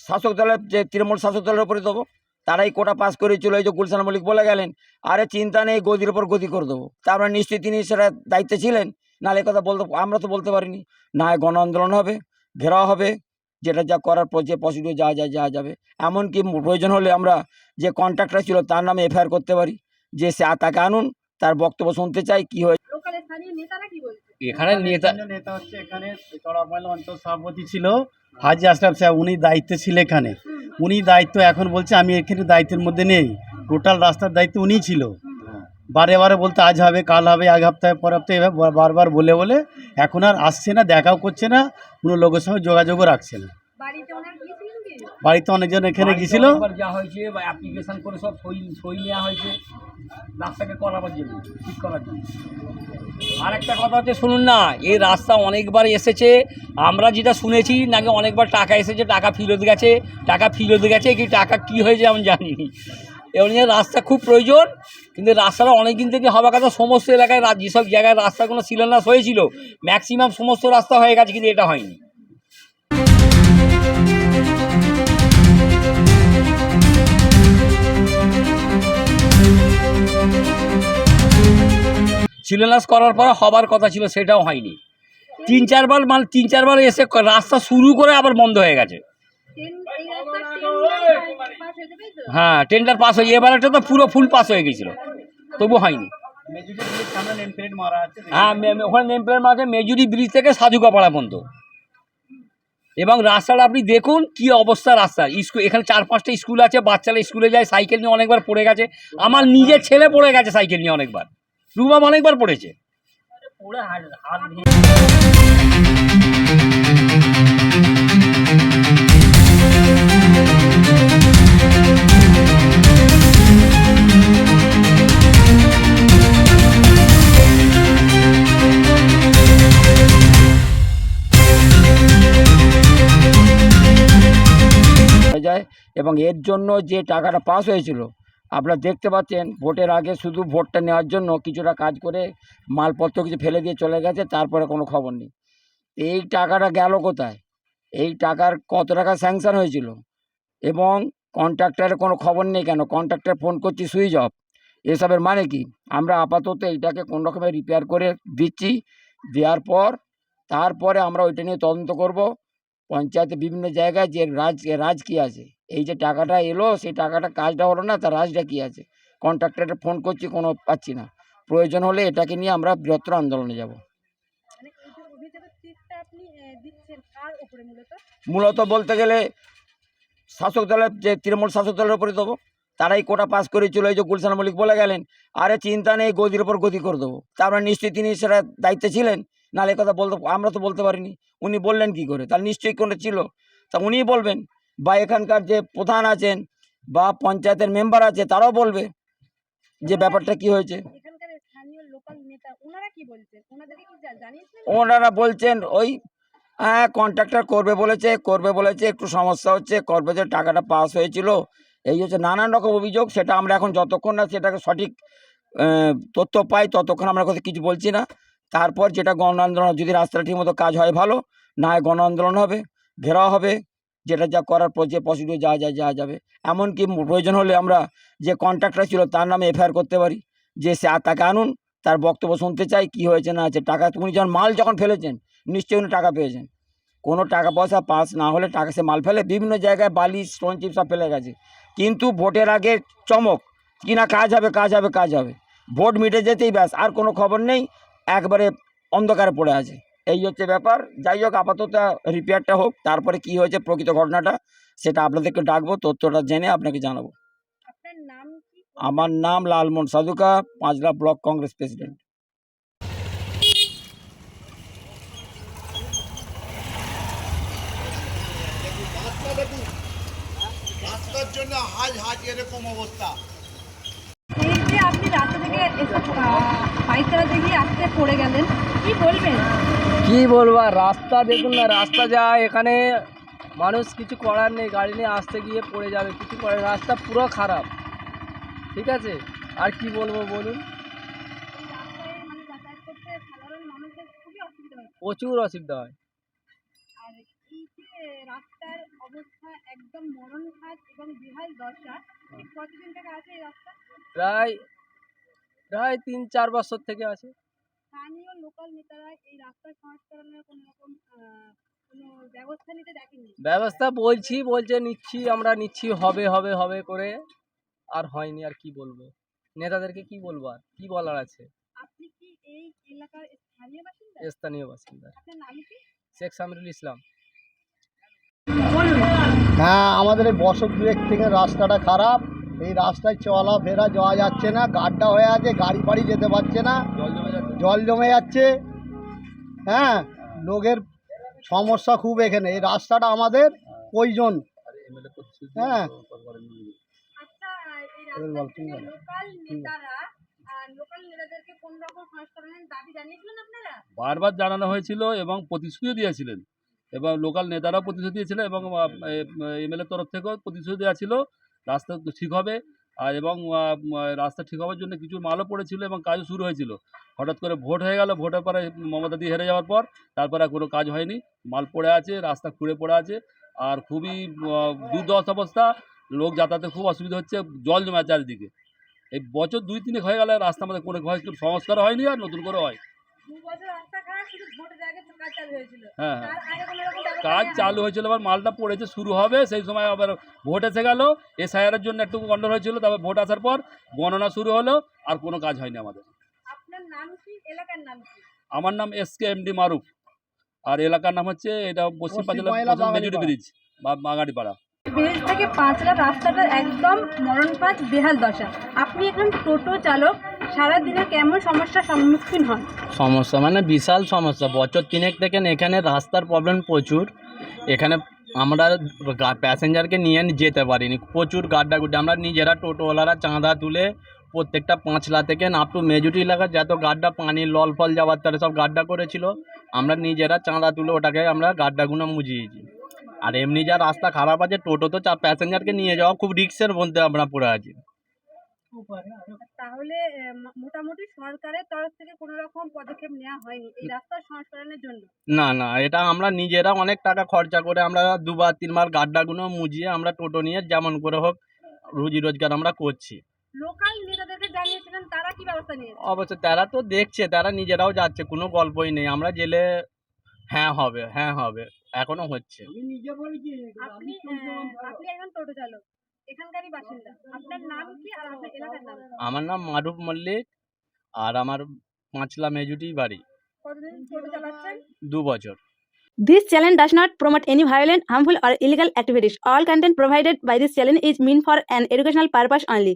শাসক দলের যে তৃণমূল শাসক দলের উপরে দেবো, তারাই কোটা পাস করে চলে, এই যে গুলশান মল্লিক বলে গেলেন, আরে চিন্তা নেই, গদির ওপর গতি করে দেবো। তারপরে নিশ্চয়ই তিনি সেটা দায়িত্বে ছিলেন, নাহলে কথা বলতে আমরা তো বলতে পারিনি। না হয় গণ আন্দোলন হবে, ঘেরাও হবে, যেটা যা করার পর যে প্রসিডিউর যাওয়া যাবে। এমনকি প্রয়োজন হলে আমরা যে কন্ট্রাক্টর ছিল তার নামে এফআইআর করতে পারি, যে সে তাকে আনুন, তার বক্তব্য শুনতে চাই কি হয়েছে। এখানে নেতা হচ্ছে, এখানে চড়াপাল অঞ্চল সভাপতি ছিল হাজি আশরাফ সাহেব, উনি দায়িত্বে ছিল এখানে। উনি দায়িত্ব এখন বলছে আমি এখানে দায়িত্বের মধ্যে নেই, টোটাল রাস্তার দায়িত্ব উনিই ছিল। বারে বারে বলতে আজ হবে, কাল হবে, এক সপ্তাহে পর সপ্তাহে, এভাবে বারবার বলে বলে এখন আর আসছে না, দেখাও করছে না, কোনো লোকের সঙ্গে যোগাযোগও রাখছে না। বাড়িতে অনেকজন এখানে গিয়েছিল, যা হয়েছে বা অ্যাপ্লিকেশন করে সব সই নেওয়া হয়েছে রাস্তাকে করাবার জন্য, ঠিক করার জন্য। আর একটা কথা হচ্ছে শুনুন না, এই রাস্তা অনেকবার এসেছে, আমরা যেটা শুনেছি নাকি অনেকবার টাকা এসেছে, টাকা ফেরত গেছে কি টাকা কি হয়েছে আমি জানিনি। এবার নিয়ে রাস্তা খুব প্রয়োজন, কিন্তু রাস্তাটা অনেক দিন থেকে হওয়ার কথা। সমস্ত এলাকায় যেসব জায়গায় রাস্তাগুলো শিলান্যাস হয়েছিল ম্যাক্সিমাম সমস্ত রাস্তা হয়ে গেছে, কিন্তু এটা হয়নি। শিলান্যাস করার পর হবার কথা ছিল, সেটাও হয়নি। তিন চারবার এসে রাস্তা শুরু করে আবার বন্ধ হয়ে গেছে। হ্যাঁ, টেন্ডার পাস হয়ে, এবার একটা তো পুরো ফুল পাস হয়ে গেছিল, তবু হয়নি। হ্যাঁ, ওখানে নেম প্লেট মারা আছে, মেজুরি ব্রিজ থেকে সাধুকাপাড়া পর্যন্ত। এবং রাস্তাটা আপনি দেখুন কি অবস্থা রাস্তা। স্কুল এখানে 4-5টা স্কুল আছে, বাচ্চারা স্কুলে যায়, সাইকেল নিয়ে অনেকবার পড়ে গেছে। আমার নিজের ছেলে পড়ে গেছে সাইকেল নিয়ে অনেকবার, রুবাম অনেকবার পড়েছে। যায় এবং এর জন্য যে টাকাটা পাস হয়েছিল আপনারা দেখতে পাচ্ছেন, ভোটের আগে শুধু ভোটটা নেওয়ার জন্য কিছুটা কাজ করে মালপত্র কিছু ফেলে দিয়ে চলে গেছে, তারপরে কোনো খবর নেই। এই টাকাটা গেল কোথায়? এই টাকার কত টাকা স্যাংশন হয়েছিল এবং কন্ট্রাক্টরের কোনো খবর নেই কেন? কন্ট্রাক্টর ফোন করছি সুইচ অফ। এসবের মানে কি? আমরা আপাতত এইটাকে কোনো রকমে রিপেয়ার করে দিচ্ছি, দেওয়ার পর তারপরে আমরা ওইটা নিয়ে তদন্ত করব। পঞ্চায়েতে বিভিন্ন জায়গায় যে রাজ কী আছে, এই যে টাকাটা এলো সেই টাকাটা কাজটা হলো না, তার রাজটা কী আছে? কন্ট্রাক্টরে ফোন করছি, কোনো পাচ্ছি না। প্রয়োজন হলে এটাকে নিয়ে আমরা বৃহত্তর আন্দোলনে যাব। মূলত বলতে গেলে শাসক দলের যে তৃণমূল শাসক দলের উপরে দেবো, তারাই কোটা পাস করে চলে, এই যে গুলশান মল্লিক বলে গেলেন, আরে চিন্তা নেই, গদির ওপর গতি করে দেবো। তারপরে নিশ্চয়ই তিনি সেটা দায়িত্বে ছিলেন, নাহলে কথা বলতে আমরা তো বলতে পারিনি। উনি বললেন কি করে? তাহলে নিশ্চয়ই কোনো ছিল, তা উনিই বলবেন, বা এখানকার যে প্রধান আছেন বা পঞ্চায়েতের মেম্বার আছে তারাও বলবে যে ব্যাপারটা কি হয়েছে। ওনারা বলছেন ওই হ্যাঁ কন্ট্রাক্টর করবে বলেছে, একটু সমস্যা হচ্ছে, করবে, যে টাকাটা পাস হয়েছিল, এই হচ্ছে নানান রকম অভিযোগ। সেটা আমরা এখন যতক্ষণ না সেটাকে সঠিক তথ্য পাই ততক্ষণ আমরা কথা কিছু বলছি না। তারপর যেটা গণ আন্দোলন, যদি রাস্তাটা ঠিকমতো কাজ হয় ভালো, না হয় গণ আন্দোলন হবে, ঘেরাও হবে, যেটা যা করার পর যে প্রসিডিউর যাওয়া যাবে। এমনকি প্রয়োজন হলে আমরা যে কন্ট্রাক্টর ছিল তার নামে এফআইআর করতে পারি, যে সে তাকে আনুন, তার বক্তব্য শুনতে চাই কি হয়েছে না আছে। টাকা উনি যখন মাল যখন ফেলেছেন নিশ্চয়ই উনি টাকা পেয়েছেন। কোনো টাকা পয়সা পাস না হলে টাকা সে মাল ফেলে, বিভিন্ন জায়গায় বালি স্টোন চিপ সব ফেলে গেছে। কিন্তু ভোটের আগে চমক কিনা কাজ হবে, ভোট মিটে যেতেই ব্যাস, আর কোনো খবর নেই, একবারে অন্ধকারে পড়ে আছে। এই হচ্ছে ব্যাপার। যাই হোক, আপাতত রিপেয়ারটা হোক, তারপরে কি হয়েছে প্রকৃত ঘটনাটা সেটা আপনাদেরকে ডাকবো, তথ্যটা জেনে আপনাকে জানাবো। আমার নাম লালমোহন সাধুকা, পাঁচলা ব্লক কংগ্রেস প্রেসিডেন্ট। রাস্তার জন্য হাজ এরকম অবস্থা। এই যে আপনি রাস্তা থেকে এসে বাইক চালাতে গিয়ে আজকে পড়ে গেলেন, কি বলবেন? কি বলবো আর, রাস্তা দেখুন না, রাস্তা যায়, এখানে মানুষ কিছু করার নেই, গাড়ি নিয়ে আসতে গিয়ে পড়ে যাবে, কিছু করে, রাস্তা পুরো খারাপ, ঠিক আছে, আর কি বলবো বলুন। যাতায়াত করতে সাধারণ মানুষের খুবই অসুবিধা হচ্ছে। প্রচুর অসুবিধা হয়। আর এই যে রাস্তার অবস্থা একদম মরণ ঘাট এবং বিহাল দশা, এই কতদিন থেকে আছে এই রাস্তা? প্রায় প্রায় 3-4 বছর থেকে আছে। স্থানীয় লোকাল নেতারা এই রাস্তা সংস্করণের কোনো রকম কোনো ব্যবস্থা নিতে দেখেনি। ব্যবস্থা বলছে নিচ্ছি হবে হবে হবে করে, আর হয়নি। আর কি বলবো, নেতাদেরকে কি বলবো, আর কি বলার আছে। আপনি কি এই এলাকার স্থানীয় বাসিন্দা? স্থানীয় বাসিন্দা আপনার নাম কি? শেখ সামিরুল ইসলাম। হ্যাঁ, আমাদের এই বছর দুয়েক থেকে রাস্তাটা খারাপ। এই রাস্তায় চলাফেরা যাওয়া যাচ্ছে না, গাড্ডা হয়ে আছে, গাড়ি ফাড়ি যেতে পারছে না, জল জমে যাচ্ছে। হ্যাঁ, লোকের সমস্যা খুব এখানে। এই রাস্তাটা আমাদের প্রয়োজন। হ্যাঁ, আচ্ছা, এই রাস্তার জন্য লোকাল নেতাদেরকে কোন রকম সংস্করণের দাবি জানিয়েছিলেন আপনারা? বারবার জানানো হয়েছিল এবং প্রতিশ্রুতিও দিয়েছিলেন, এবং লোকাল নেতারাও প্রতিশ্রুতি দিয়েছিলেন, এবং এমএলএ তরফ থেকেও প্রতিশ্রুতি দেওয়া ছিল রাস্তা ঠিক হবে। আর এবং রাস্তা ঠিক হওয়ার জন্য কিছু মালও পড়েছিল এবং কাজও শুরু হয়েছিল। হঠাৎ করে ভোট হয়ে গেল, ভোটের পরে মমতা দি হেরে যাওয়ার পর তারপরে আর কোনো কাজ হয়নি, মাল পড়ে আছে, রাস্তা খুঁড়ে পড়ে আছে, আর খুবই দুর্দশা অবস্থা। লোক যাতায়াতে খুব অসুবিধা হচ্ছে, জল জমে আছে চারিদিকে। এই বছর 2-3 হয়ে গেলে রাস্তা আমাদের কোনো সংস্কার হয়নি, আর নতুন করে হয়। 2 বছর রাস্তা খারাপ, শুধু ভোটের আগে তো কাজ চালু হয়েছিল। হ্যাঁ, তার আগে কোনো রকম ব্যবস্থা কাজ নেওয়া চালু হয়নি। হয়েছিল, আবার মালটা পড়েছে, শুরু হবে, সেই সময় আবার ভোট এসে গেল। এসআইআরের জন্য একটু গন্ডগোল হয়েছিল, তারপর ভোট আসার পর গণনা শুরু হলো, আর কোনো কাজ হয়নি আমাদের। আপনার নাম কি? এলাকার নাম কি? আমার নাম SK MD মারুফ, আর এলাকার নাম হচ্ছে এটা পশ্চিম পয়লা পাঁচলা মেজুরি বাগাড়িপাড়া। ব্রিজ বা বাগাড়িপাড়া। ব্রিজ থেকে পাঁচলা রাস্তাটা একদম মরণপাত, বেহাল দশা। আপনি এখন টোটো চালক, সারাদিনে কেমন সমস্যার সম্মুখীন হন? সমস্যা মানে বিশাল সমস্যা। বছর 3 থেকে এখানে রাস্তার প্রবলেম প্রচুর। এখানে আমরা প্যাসেঞ্জারকে নিয়ে যেতে পারিনি, প্রচুর গাড্ডাগুড্ডি। আমরা নিজেরা টোটোওয়ালারা চাঁদা তুলে প্রত্যেকটা পাঁচলা থেকে আপ টু মেজুরি এলাকা যত গাড্ডা, পানি লল ফল যাওয়ার তারা সব গাড্ডা করেছিল, আমরা নিজেরা চাঁদা তুলে ওটাকে আমরা গাড্ডাগুলো মুজিয়েছি। আর এমনি যা রাস্তা খারাপ আছে, টোটো তো প্যাসেঞ্জারকে নিয়ে যাওয়া খুব রিস্কের মধ্যে আমরা পড়ে আছি। তাহলে মোটামুটি সরকারের তরফ থেকে কোনো রকম পদক্ষেপ নেওয়া হয়নি এই রাস্তার সংস্করণের জন্য? না, এটা আমরা নিজেরা অনেক টাকা খরচা করে আমরা 2-3 বার গাড্ডাগুলো মুজিয়ে আমরা টোটো নিয়ে যেমন করে হোক রুজি রোজগার আমরা করছি। লোকাল নেতাদেরকে জানিয়েছিলেন, তারা কি ব্যবস্থা নিয়েছে? অবশ্য তারা তো দেখছে, তারা নিজেরাও যাচ্ছে, কোনো গল্পই নেই। আমরা জেলে হ্যাঁ হবে এখনো হচ্ছে। আপনি আপনি একজন টোটো চালক, এখানকারই বাসিন্দা। আপনার নাম কি আর আপনার এলাকার নাম? আমার নাম মারুফ মল্লিক, আর আমার পাঁচলা মেজুটি বাড়ি। কতদিন টোটো চালাচ্ছেন? 2 বছর। This channel does not promote any violent, harmful, or illegal activities. All content provided by this channel is meant for an educational purpose only.